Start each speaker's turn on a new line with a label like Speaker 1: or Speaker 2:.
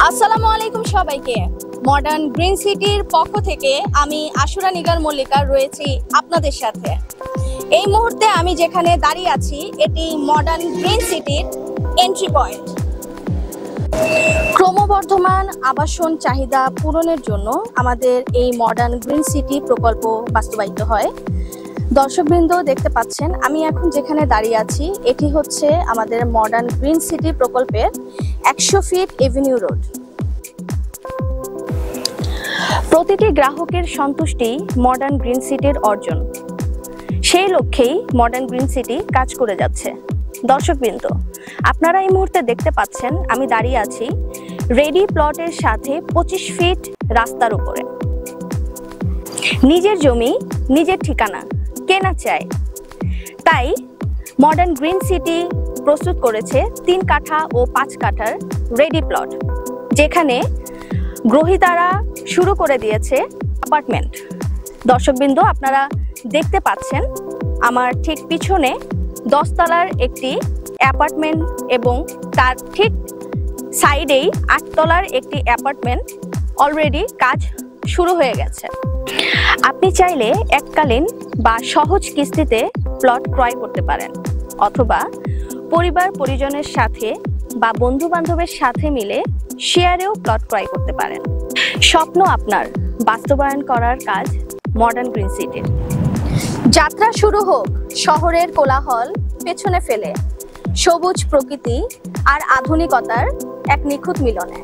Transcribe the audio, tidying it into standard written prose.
Speaker 1: আসসালামু আলাইকুম সবাইকে। মডার্ন গ্রিন সিটির পক্ষ থেকে আমি আশুরা নিগার মল্লিকা রয়েছি আপনাদের সাথে। এই মুহূর্তে আমি যেখানে দাঁড়িয়ে আছি এটি মডার্ন গ্রিন সিটির এন্ট্রি পয়েন্ট। ক্রমবর্ধমান আবাসন চাহিদা পূরণের জন্য আমাদের এই মডার্ন গ্রিন সিটি প্রকল্প বাস্তবায়িত হয়। দর্শকবৃন্দ দেখতে পাচ্ছেন আমি এখন যেখানে দাঁড়িয়ে আছি এটি হচ্ছে আমাদের মডার্ন গ্রিন সিটি প্রকল্পের 100 ফিট এভিনিউ রোড। প্রতিটি গ্রাহকের সন্তুষ্টি মডার্ন গ্রিন সিটির অর্জন। সেই লক্ষ্যেই মডার্ন গ্রিন সিটি কাজ করে যাচ্ছে। দর্শকবৃন্দ, আপনারা এই মুহূর্তে দেখতে পাচ্ছেন আমি দাঁড়িয়ে আছি রেডি প্লটের সাথে 25 ফিট রাস্তার উপরে। নিজের জমি নিজের ঠিকানা কে না চায়? তাই মডার্ন গ্রিন সিটি প্রস্তুত করেছে 3 কাঠা ও 5 কাঠার রেডি প্লট, যেখানে গ্রহীতারা শুরু করে দিয়েছে অ্যাপার্টমেন্ট। দর্শকবৃন্দ, আপনারা দেখতে পাচ্ছেন আমার ঠিক পিছনে 10 তলার একটি অ্যাপার্টমেন্ট এবং তার ঠিক সাইডেই 8 তলার একটি অ্যাপার্টমেন্ট অলরেডি কাজ শুরু হয়ে গেছে। আপনি চাইলে এককালীন বা সহজ কিস্তিতে প্লট ক্রয় করতে পারেন, অথবা পরিবার পরিজনের সাথে বা বন্ধু বান্ধবের সাথে মিলে শেয়ারেও প্লট ক্রয় করতে পারেন। স্বপ্ন আপনার, বাস্তবায়ন করার কাজ মডার্ন গ্রিন সিটির। যাত্রা শুরু হোক শহরের কোলাহল পেছনে ফেলে, সবুজ প্রকৃতি আর আধুনিকতার এক নিখুঁত মিলনে।